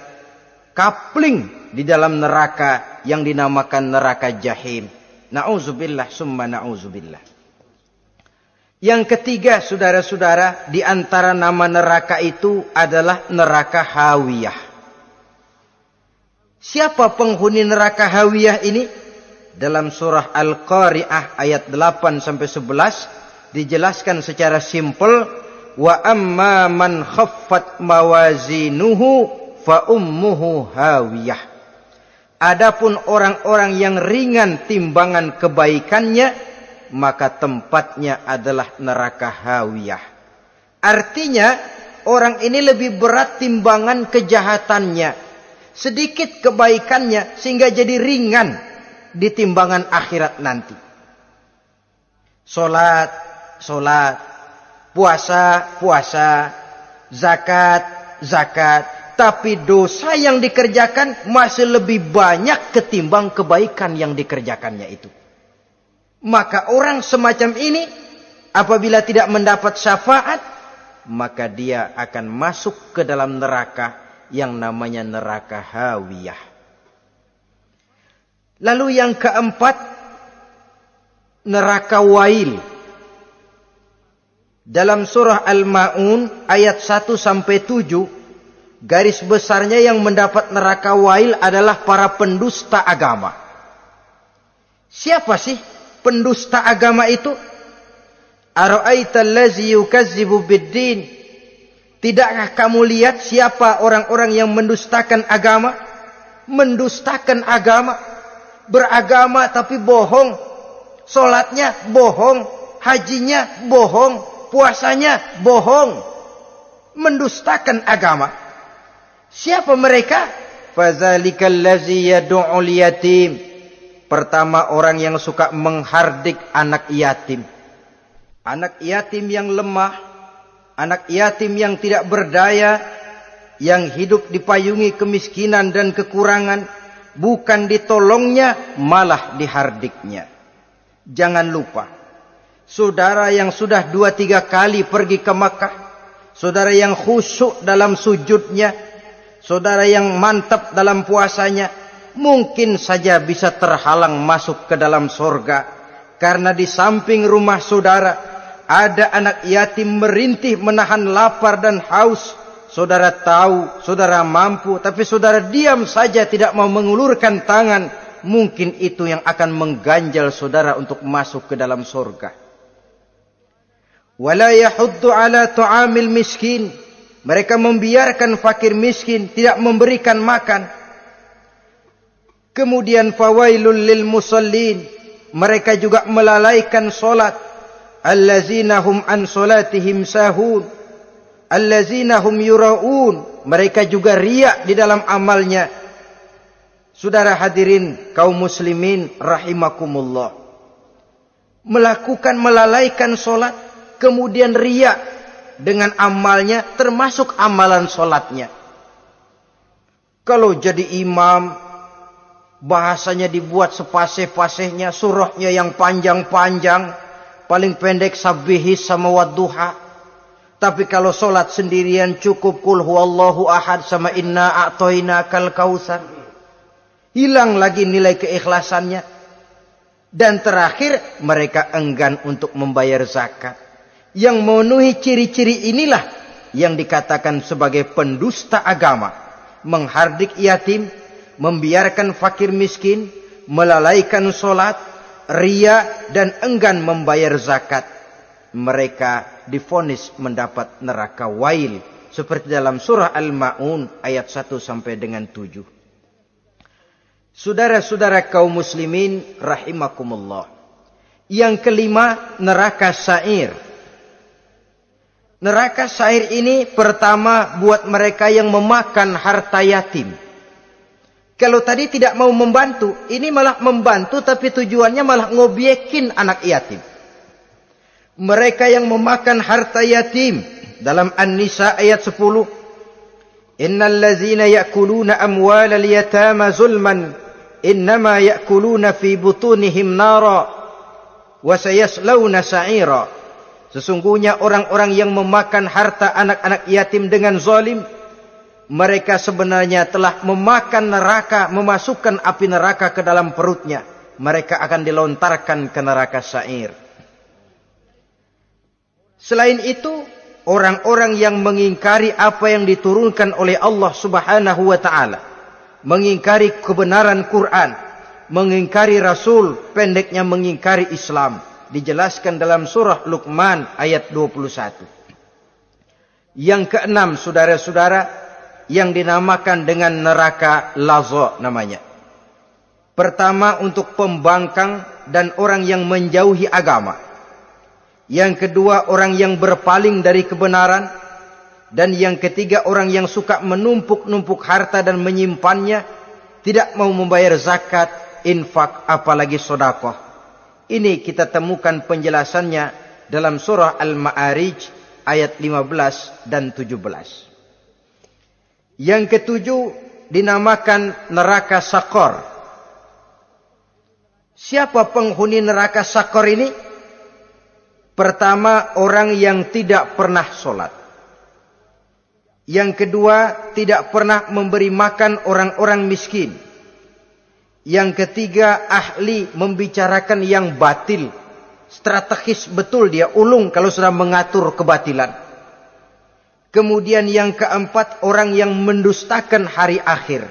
A: kapling di dalam neraka yang dinamakan neraka jahim. Na'udzubillah summa na'udzubillah. Yang ketiga, saudara-saudara, di antara nama neraka itu adalah neraka hawiyah. Siapa penghuni neraka hawiyah ini? Dalam surah Al-Qari'ah ayat 8-11 dijelaskan secara simpel, wa amma man khaffat mawazinuhu fa ummuhu hawiyah. Adapun orang-orang yang ringan timbangan kebaikannya, maka tempatnya adalah neraka hawiyah. Artinya orang ini lebih berat timbangan kejahatannya, sedikit kebaikannya sehingga jadi ringan di timbangan akhirat nanti. Salat, puasa, zakat, tapi dosa yang dikerjakan masih lebih banyak ketimbang kebaikan yang dikerjakannya itu. Maka orang semacam ini apabila tidak mendapat syafaat, maka dia akan masuk ke dalam neraka yang namanya neraka hawiyah. Lalu yang keempat, neraka wail. Dalam surah Al-Ma'un ayat 1-7, garis besarnya yang mendapat neraka wail adalah para pendusta agama. Siapa sih pendusta agama itu? Ara'aita allazi yukazzibu biddin? Tidakkah kamu lihat siapa orang-orang yang mendustakan agama? Mendustakan agama. Beragama tapi bohong. Salatnya bohong. Hajinya bohong. Puasanya bohong. Mendustakan agama. Siapa mereka? Fadzalikal ladzi yad'ul yatim. Pertama, orang yang suka menghardik anak yatim. Anak yatim yang lemah, anak yatim yang tidak berdaya, yang hidup dipayungi kemiskinan dan kekurangan, bukan ditolongnya, malah dihardiknya. Jangan lupa, saudara yang sudah 2-3 kali pergi ke Makkah, saudara yang khusyuk dalam sujudnya, saudara yang mantap dalam puasanya, mungkin saja bisa terhalang masuk ke dalam surga. Karena di samping rumah saudara ada anak yatim merintih menahan lapar dan haus. Saudara tahu, saudara mampu, tapi saudara diam saja tidak mau mengulurkan tangan. Mungkin itu yang akan mengganjal saudara untuk masuk ke dalam surga. Wala yahuddu ala tu'amil miskin. Mereka membiarkan fakir miskin, tidak memberikan makan. Kemudian fawailul lil musallin. Mereka juga melalaikan solat. Allazina hum an solatihim sahun. Allazina hum yura'un. Mereka juga riak di dalam amalnya. Saudara hadirin kaum muslimin rahimakumullah. Melalaikan solat, kemudian riak dengan amalnya, termasuk amalan solatnya. Kalau jadi imam, bahasanya dibuat sepasih-pasihnya, surahnya yang panjang-panjang, paling pendek sabbihis sama wadduha. Tapi kalau solat sendirian cukup qul huwallahu ahad sama inna a'toinakal kautsar. Hilang lagi nilai keikhlasannya. Dan terakhir, mereka enggan untuk membayar zakat. Yang memenuhi ciri-ciri inilah yang dikatakan sebagai pendusta agama. Menghardik yatim, membiarkan fakir miskin, melalaikan solat, ria, dan enggan membayar zakat. Mereka divonis mendapat neraka wail. Seperti dalam surah Al-Ma'un ayat 1 sampai dengan 7. Saudara-saudara kaum muslimin rahimakumullah. Yang kelima, neraka sa'ir. Neraka sa'ir ini pertama buat mereka yang memakan harta yatim. Kalau tadi tidak mau membantu, ini malah membantu tapi tujuannya malah ngobyekin anak yatim. Mereka yang memakan harta yatim dalam An-Nisa ayat 10. Innal ladzina ya'kuluna amwalal yatama zulman innama ya'kuluna fi butunihim nara wa sayaslawna sa'ira. Sesungguhnya orang-orang yang memakan harta anak-anak yatim dengan zalim, mereka sebenarnya telah memakan neraka, memasukkan api neraka ke dalam perutnya. Mereka akan dilontarkan ke neraka sa'ir. Selain itu, orang-orang yang mengingkari apa yang diturunkan oleh Allah Subhanahu wa ta'ala, mengingkari kebenaran Quran, mengingkari Rasul, pendeknya mengingkari Islam, dijelaskan dalam surah Luqman ayat 21. Yang keenam, saudara-saudara, yang dinamakan dengan neraka laza namanya. Pertama, untuk pembangkang dan orang yang menjauhi agama. Yang kedua, orang yang berpaling dari kebenaran. Dan yang ketiga, orang yang suka menumpuk-numpuk harta dan menyimpannya, tidak mau membayar zakat, infak, apalagi sedekah. Ini kita temukan penjelasannya dalam surah Al-Ma'arij ayat 15 dan 17. Yang ketujuh dinamakan neraka Sakor. Siapa penghuni neraka Sakor ini? Pertama, orang yang tidak pernah sholat. Yang kedua, tidak pernah memberi makan orang-orang miskin. Yang ketiga, ahli membicarakan yang batil. Strategis betul dia, ulung kalau sudah mengatur kebatilan. Kemudian yang keempat, orang yang mendustakan hari akhir.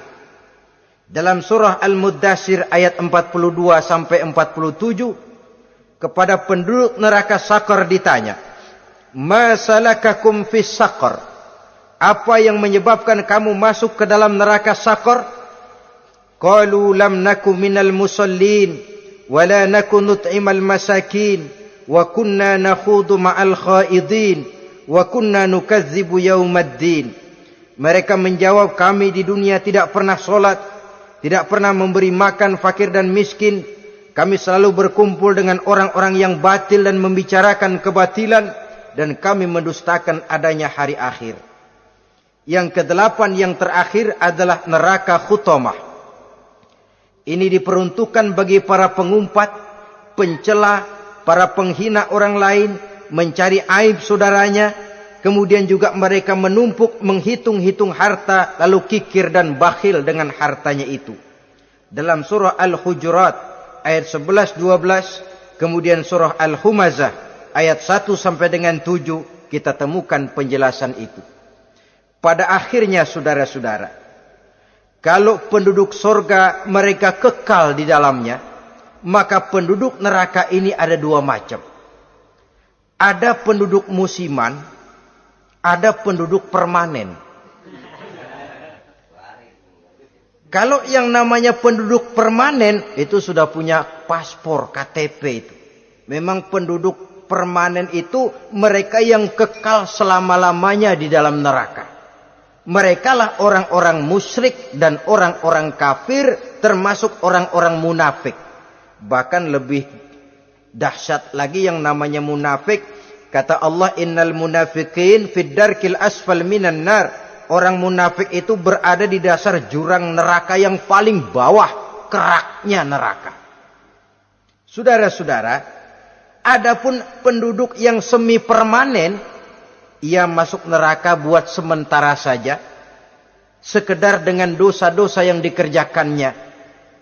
A: Dalam surah Al-Muddatsir ayat 42 sampai 47, kepada penduduk neraka Saqar ditanya, "Ma salakakum fis Saqar?" Apa yang menyebabkan kamu masuk ke dalam neraka Saqar? Qalu lam naku minal musallin wa la naku nut'imal masakin wa kunna nakhudu ma'al khaidin wa kunna nukadzibu yaumaddin. Mereka menjawab, kami di dunia tidak pernah solat, tidak pernah memberi makan fakir dan miskin. Kami selalu berkumpul dengan orang-orang yang batil dan membicarakan kebatilan, dan kami mendustakan adanya hari akhir. Yang kedelapan, yang terakhir adalah neraka Khutamah. Ini diperuntukkan bagi para pengumpat, pencela, para penghina orang lain, mencari aib saudaranya, kemudian juga mereka menumpuk, menghitung-hitung harta, lalu kikir dan bakhil dengan hartanya itu. Dalam surah Al-Hujurat ayat 11-12, kemudian surah Al-Humazah ayat 1 sampai dengan 7, kita temukan penjelasan itu. Pada akhirnya saudara-saudara, kalau penduduk surga mereka kekal di dalamnya, maka penduduk neraka ini ada dua macam. Ada penduduk musiman, ada penduduk permanen. Kalau yang namanya penduduk permanen itu sudah punya paspor KTP itu. Memang penduduk permanen itu mereka yang kekal selama-lamanya di dalam neraka. Mereka lah orang-orang musyrik dan orang-orang kafir, termasuk orang-orang munafik. Bahkan lebih dahsyat lagi yang namanya munafik. Kata Allah, innal munafiqin fid darkil asfal minan nar. Orang munafik itu berada di dasar jurang neraka yang paling bawah, keraknya neraka. Saudara-saudara, adapun penduduk yang semi permanen, ia masuk neraka buat sementara saja, sekedar dengan dosa-dosa yang dikerjakannya.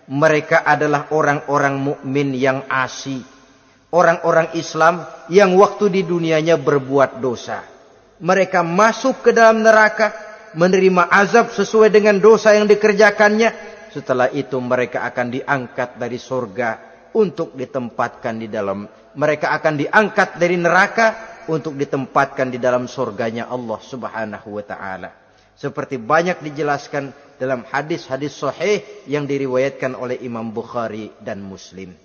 A: Mereka adalah orang-orang mukmin yang asli, orang-orang Islam yang waktu di dunianya berbuat dosa. Mereka masuk ke dalam neraka, menerima azab sesuai dengan dosa yang dikerjakannya. Setelah itu mereka akan diangkat dari surga untuk ditempatkan di dalam. Mereka akan diangkat dari neraka untuk ditempatkan di dalam surganya Allah Subhanahu wa ta'ala. Seperti banyak dijelaskan dalam hadis-hadis sahih yang diriwayatkan oleh Imam Bukhari dan Muslim.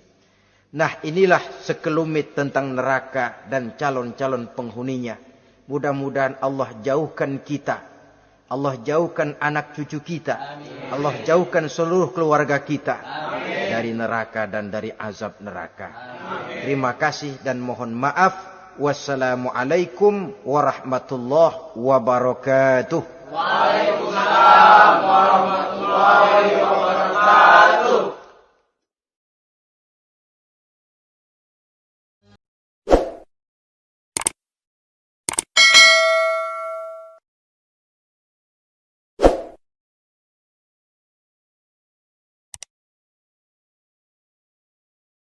A: Nah, inilah sekelumit tentang neraka dan calon-calon penghuninya. Mudah-mudahan Allah jauhkan kita. Allah jauhkan anak cucu kita. Amin. Allah jauhkan seluruh keluarga kita. Amin. Dari neraka dan dari azab neraka. Amin. Terima kasih dan mohon maaf. Wassalamualaikum warahmatullahi wabarakatuh.
B: Waalaikumsalam warahmatullahi wabarakatuh.